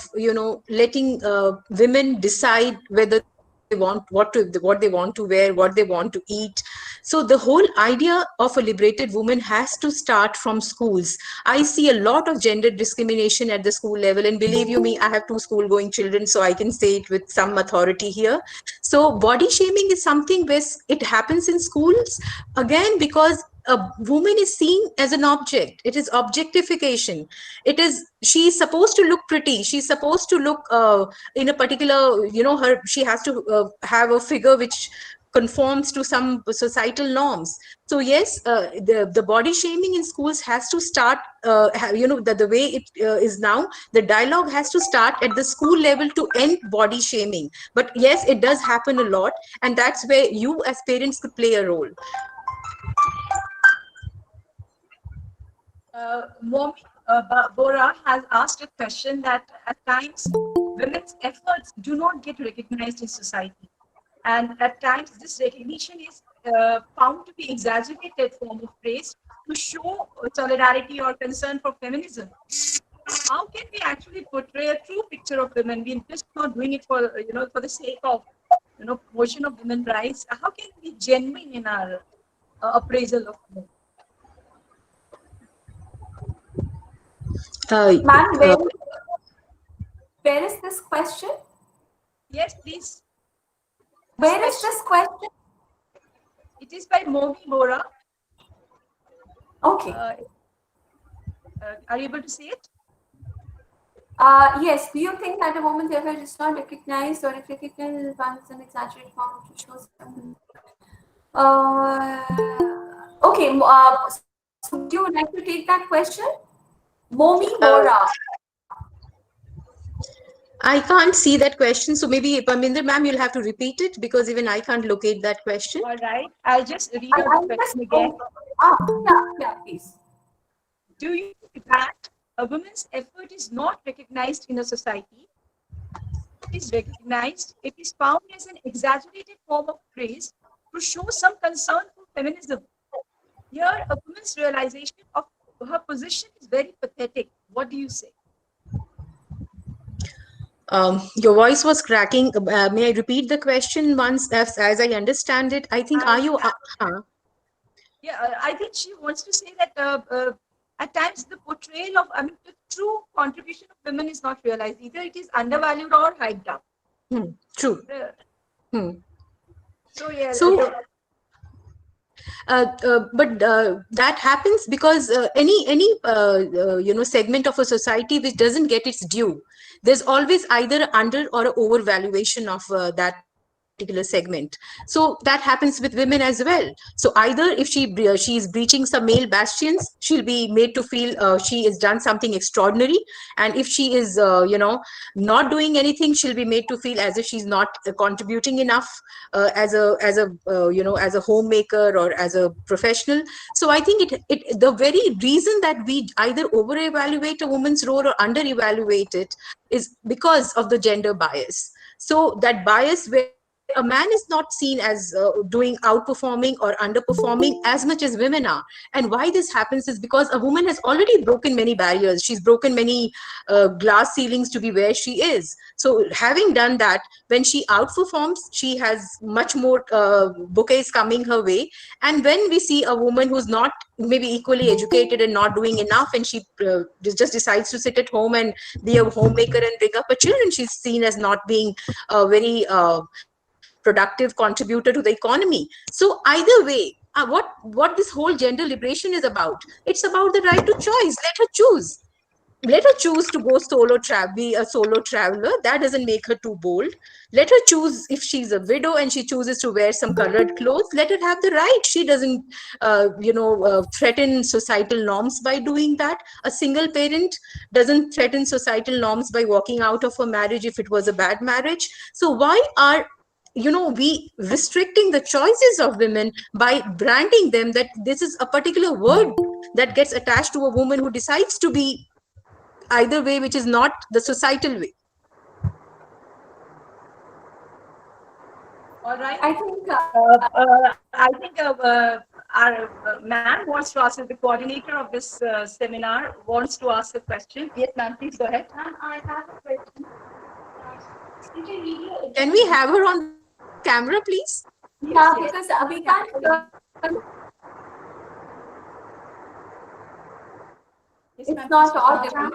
letting women decide whether they want what they want to wear, what they want to eat. So the whole idea of a liberated woman has to start from schools. I see a lot of gender discrimination at the school level, and believe you me, I have 2 school going children, so I can say it with some authority here. So body shaming is something where it happens in schools, again, because a woman is seen as an object. It is objectification. It is, she's supposed to look pretty, she's supposed to look in a particular, her, she has to have a figure which conforms to some societal norms. So yes, the body shaming in schools has to start, the way it is now, the dialogue has to start at the school level to end body shaming. But yes, it does happen a lot, and that's where you as parents could play a role. Momi Bora has asked a question that at times women's efforts do not get recognized in society. And at times this recognition is found to be exaggerated form of praise to show solidarity or concern for feminism. How can we actually portray a true picture of women? We're just not doing it for, for the sake of, promotion of women's rights. How can we be genuine in our appraisal of women? Ma'am, where is this question? Yes, please. Where is this question? It is by Momi Bora. Okay. Are you able to see it? Yes. Do you think that a woman's effort is not recognized, or if recognized, is one is an exaggerated form to show something? Okay. So would you like to take that question? Momi Bora. I can't see that question, so maybe Parminder ma'am, you'll have to repeat it, because even I can't locate that question. All right, I'll just read out the question again. Yeah, please. Do you think that a woman's effort is not recognized in a society? It is recognized, it is found as an exaggerated form of praise to show some concern for feminism. Here, a woman's realization of her position is very pathetic. What do you say? Your voice was cracking. May I repeat the question once, as I understand it? I think, are you... Yeah, I think she wants to say that at times the portrayal of, the true contribution of women is not realized. Either it is undervalued or hyped up. True. So, yeah. But that happens because any segment of a society which doesn't get its due, there's always either under or overvaluation of that particular segment. So that happens with women as well. So either if she's breaching some male bastions, she'll be made to feel she has done something extraordinary, and if she is not doing anything, she'll be made to feel as if she's not contributing enough as a homemaker or as a professional. So I think it the very reason that we either over evaluate a woman's role or under evaluate it is because of the gender bias. So that bias where a man is not seen as doing outperforming or underperforming as much as women are. And why this happens is because a woman has already broken many barriers. She's broken many glass ceilings to be where she is. So having done that, when she outperforms, she has much more bouquets coming her way. And when we see a woman who's not maybe equally educated and not doing enough, and she just decides to sit at home and be a homemaker and bring up her children, she's seen as not being very productive contributor to the economy. So either way, what this whole gender liberation is about, it's about the right to choice. Let her choose to go be a solo traveler. That doesn't make her too bold. Let her choose. If she's a widow and she chooses to wear some colored clothes, let her have the right. She doesn't threaten societal norms by doing that. A single parent doesn't threaten societal norms by walking out of a marriage if it was a bad marriage. So why are we restricting the choices of women by branding them that this is a particular word that gets attached to a woman who decides to be either way, which is not the societal way? All right. I think our ma'am wants to ask, the coordinator of this seminar wants to ask a question. Yes, ma'am, please go ahead. Ma'am, I have a question. Can we have her on camera, please? Yeah, because we can't. It's not audible.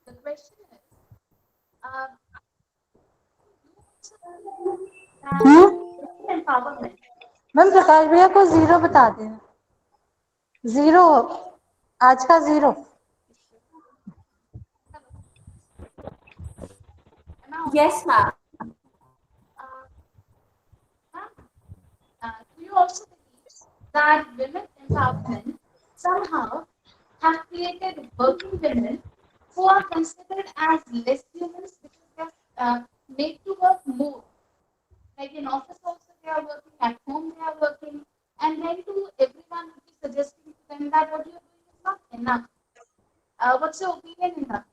The question is, empowerment. Ma'am Prakash भैया को 0 बता दें, 0 आज का 0. Yes, ma'am. Do you also believe that women empowerment somehow have created working women who are considered as less humans because they are made to work more? Like in office also they are working, at home they are working, and then to everyone would be suggesting to them that what you are doing is not enough. What's your opinion in that?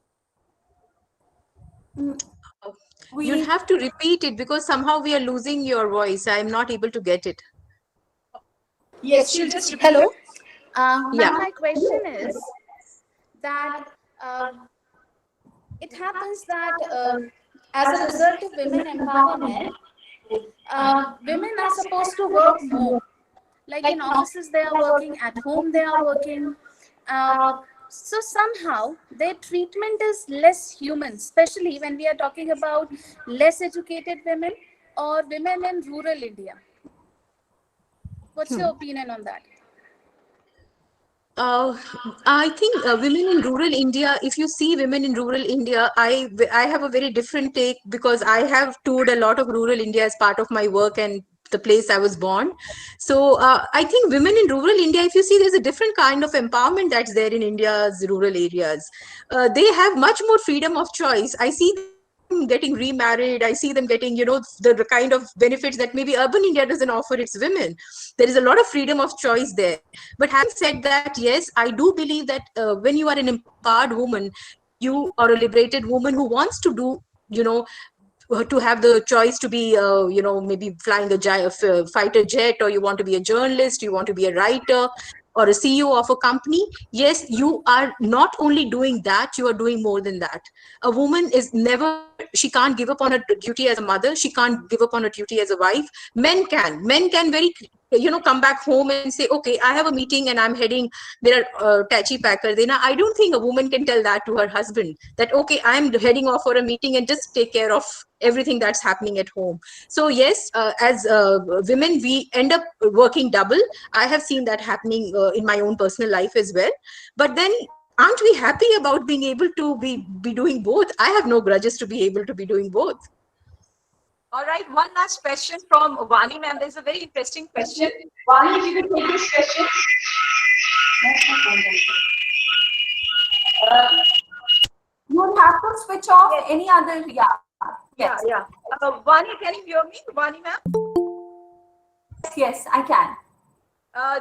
You'll have to repeat it because somehow we are losing your voice. I'm not able to get it. Yes, she'll just repeat. Hello. Yeah. My question is that it happens that as a result of women empowerment, women are supposed to work more. Like in offices, they are working, at home, they are working. So somehow their treatment is less human, especially when we are talking about less educated women or women in rural India. What's your opinion on that? I think women in rural India, if you see women in rural India, I have a very different take because I have toured a lot of rural India as part of my work and the place I was born. So I think women in rural India, if you see, there's a different kind of empowerment that's there in India's rural areas. They have much more freedom of choice. I see them getting remarried. I see them getting, the kind of benefits that maybe urban India doesn't offer its women. There is a lot of freedom of choice there. But having said that, yes, I do believe that when you are an empowered woman, you are a liberated woman who wants to do, to have the choice to be, maybe flying a fighter jet, or you want to be a journalist, you want to be a writer or a CEO of a company. Yes, you are not only doing that, you are doing more than that. A woman is never, she can't give up on her duty as a mother. She can't give up on her duty as a wife. Men can very, come back home and say, okay, I have a meeting and I'm heading there, tachi packer dena. I don't think a woman can tell that to her husband, that okay, I'm heading off for a meeting and just take care of everything that's happening at home. So yes, as women, we end up working double. I have seen that happening in my own personal life as well. But then, aren't we happy about being able to be doing both? I have no grudges to be able to be doing both. All right, one last question from Vani ma'am. There's a very interesting question. Vani, if you could take this question. You would have to switch off any other, Yeah. Vani, can you hear me? Vani ma'am? Yes, I can.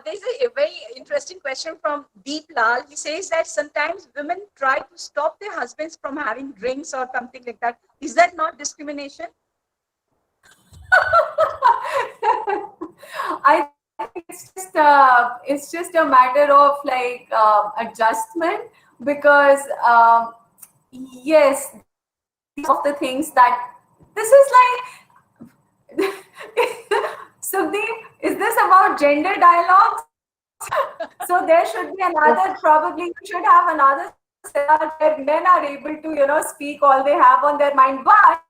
There's a very interesting question from Deep Lal. He says that sometimes women try to stop their husbands from having drinks or something like that. Is that not discrimination? I think it's just a matter of like adjustment, because yes, of the things that this is like Sukhdeep, is this about gender dialogues? So there should be another, probably you should have another setup where men are able to speak all they have on their mind. But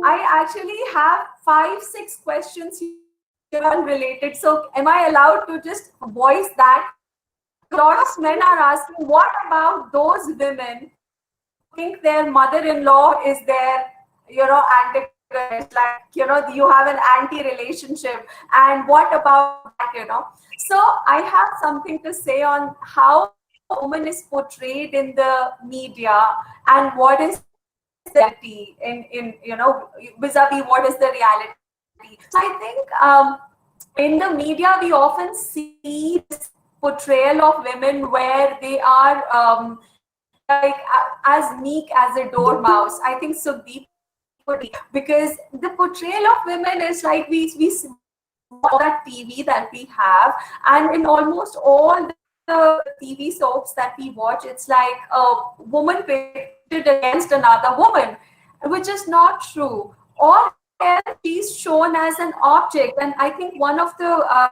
I actually have 5-6 questions here unrelated. So am I allowed to just voice that? A lot of men are asking, what about those women who think their mother-in-law is their, antagonist, like, you have an anti-relationship, and what about that, So I have something to say on how a woman is portrayed in the media and what is reality in vis-a-vis what is the reality. So I think in the media we often see this portrayal of women where they are like as meek as a dormouse. I think Sukhdeep, because the portrayal of women is like we all that TV that we have, and in almost all the TV soaps that we watch, it's like a woman pitted against another woman, which is not true. Or she's shown as an object, and I think one of the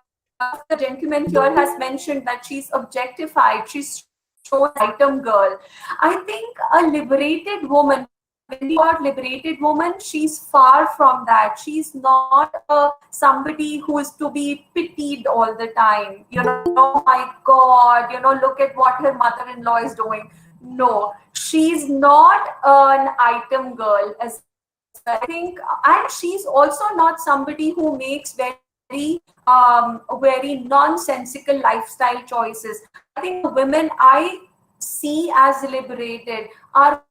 gentlemen here has mentioned that she's objectified. She's shown item girl. I think a liberated woman when we talk about liberated woman, she's far from that. She's not somebody who is to be pitied all the time. Oh my God, look at what her mother-in-law is doing. No, she's not an item girl as well. I think, and she's also not somebody who makes very nonsensical lifestyle choices. I think the women I see as liberated are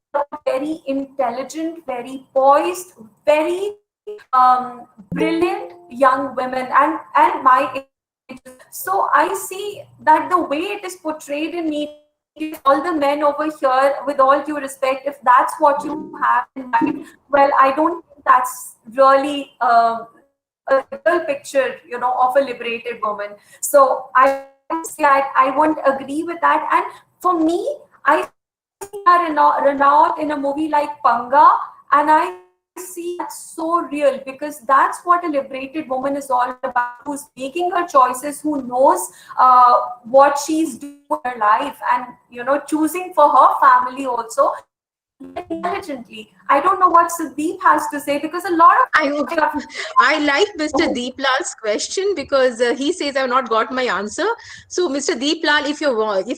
very intelligent, very poised, very brilliant young women, and my age. So I see that the way it is portrayed in media, all the men over here, with all due respect, if that's what you have in mind, well, I don't think that's really a real picture, of a liberated woman. So I say I won't agree with that. And for me, I see Renault in a movie like Panga, and I see that's so real, because that's what a liberated woman is all about, who's making her choices, who knows what she's doing in her life, and choosing for her family also intelligently. I don't know what Sukhdeep has to say, because a lot of I like Mr. Deeplal's question, because he says I've not got my answer. So, Mr. Deeplal, if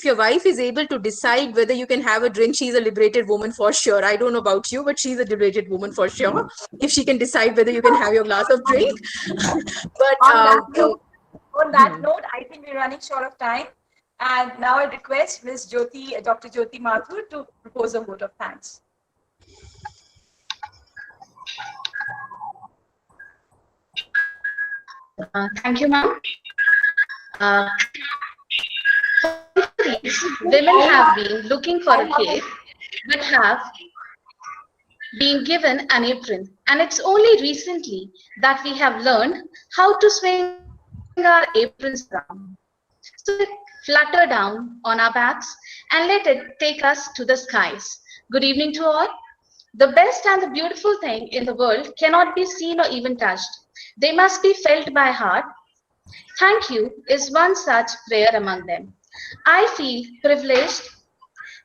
your wife is able to decide whether you can have a drink, she's a liberated woman for sure. I don't know about you, but she's a liberated woman for sure. If she can decide whether you can have your glass of drink, but on that note, I think we're running short of time. And now I request Dr. Jyoti Mathur to propose a vote of thanks. Thank you, ma'am. Women have been looking for a cave, but have been given an apron. And it's only recently that we have learned how to swing our aprons around. So let it flutter down on our backs and let it take us to the skies. Good evening to all. The best and the beautiful thing in the world cannot be seen or even touched. They must be felt by heart. Thank you is one such prayer among them. I feel privileged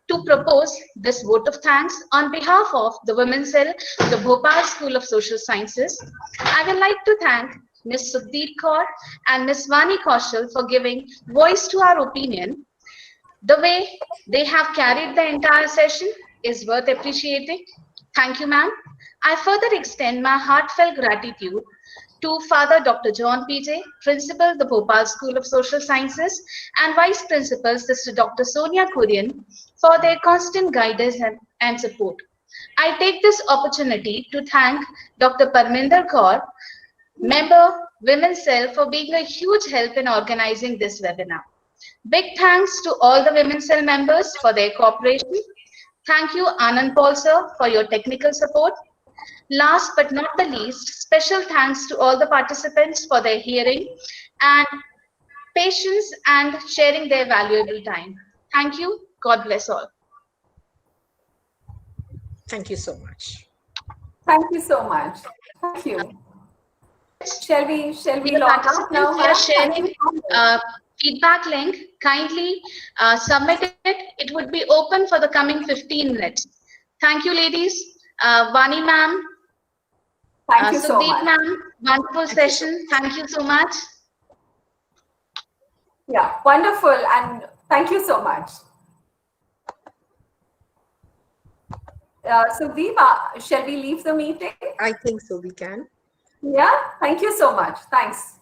to propose this vote of thanks on behalf of the Women's Cell, the Bhopal School of Social Sciences. I would like to thank Ms. Sukhdeep Kaur and Ms. Vani Kaushal for giving voice to our opinion. The way they have carried the entire session is worth appreciating. Thank you, ma'am. I further extend my heartfelt gratitude to Father Dr. John PJ, Principal, the Bhopal School of Social Sciences, and Vice Principal, Sister Dr. Sonia Kurian, for their constant guidance and support. I take this opportunity to thank Dr. Parminder Kaur, Member, Women's Cell, for being a huge help in organizing this webinar. Big thanks to all the Women's Cell members for their cooperation. Thank you, Anand Paul sir, for your technical support. Last but not the least, special thanks to all the participants for their hearing and patience and sharing their valuable time. Thank you. God bless all. thank you so much. Thank you so much. Thank you. Shall we The log out now? participants who are sharing feedback link, kindly submit it. It would be open for the coming 15 minutes. Thank you, ladies. Vani ma'am, Thank you so Sukhdeep much. ma'am, wonderful session. Thank you so much. Yeah, wonderful, and thank you so much. Sukhdeep, shall we leave the meeting? I think so, we can. Yeah, thank you so much. Thanks.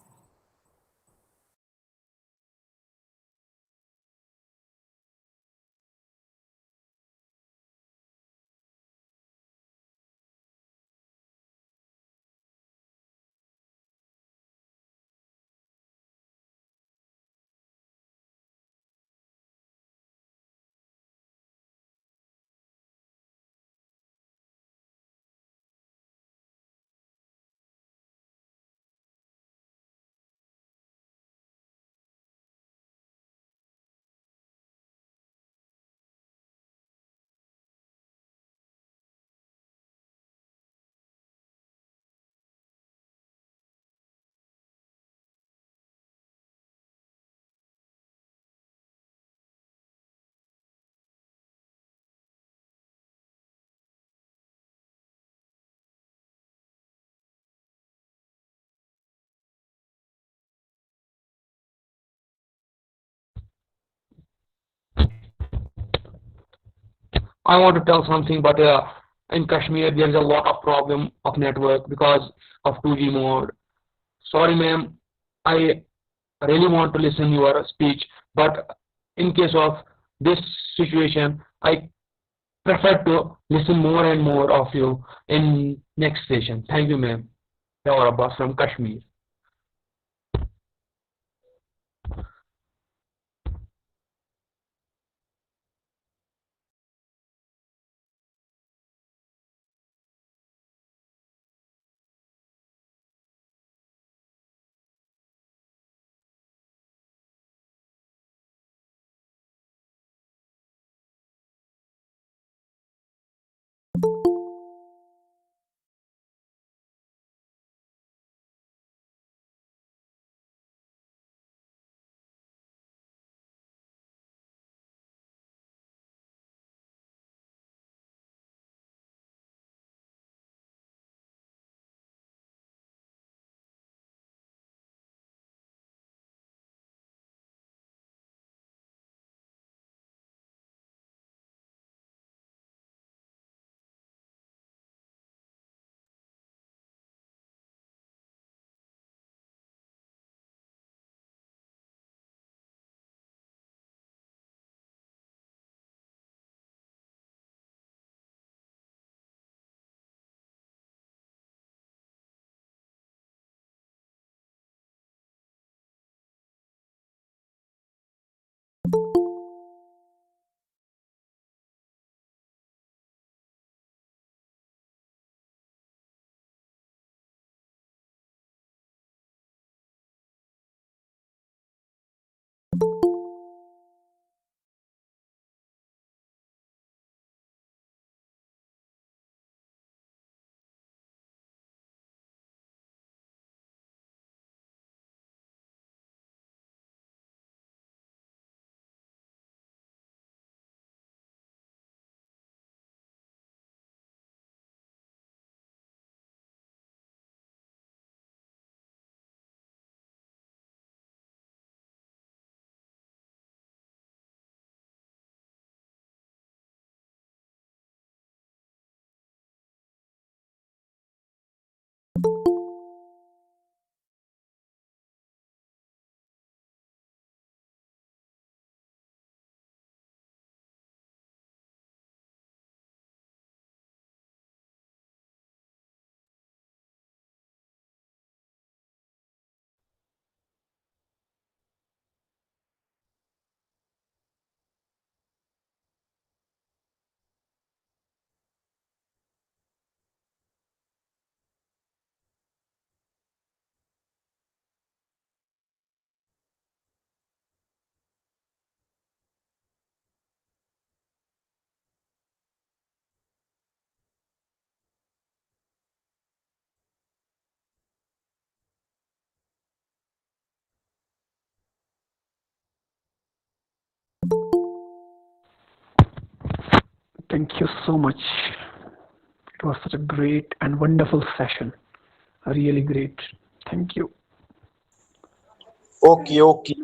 I want to tell something, but in Kashmir there is a lot of problem of network because of 2G mode. Sorry, ma'am. I really want to listen your speech, but in case of this situation, I prefer to listen more and more of you in next session. Thank you, ma'am. Kaur Abbas from Kashmir. Thank you so much. It was such a great and wonderful session. Really great. Thank you. Okay, okay.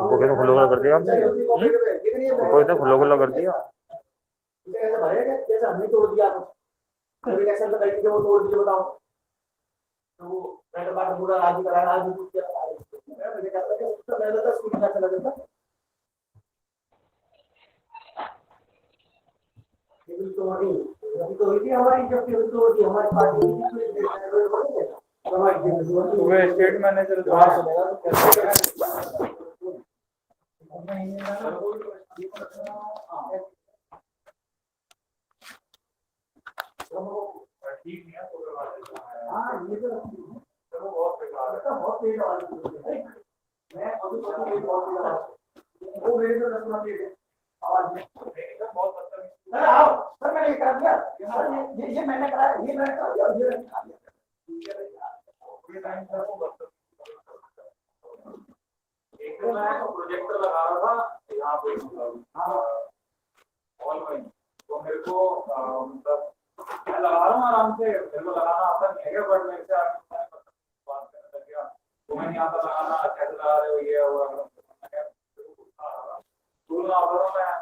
तो खुला कर दिया, कोई तो खुला कर दिया। State manager projector लगा रहा था यहाँ पे, तो मेरे को मतलब मैं लगा रहा हूँ आराम से, मेरे को लगाना आता नहीं है, बट मेरे से बात करने लग गया, तुम्हें नहीं आता लगाना, कैसे लगा रहे हो, ये हुआ स्कूल में आता था मैं,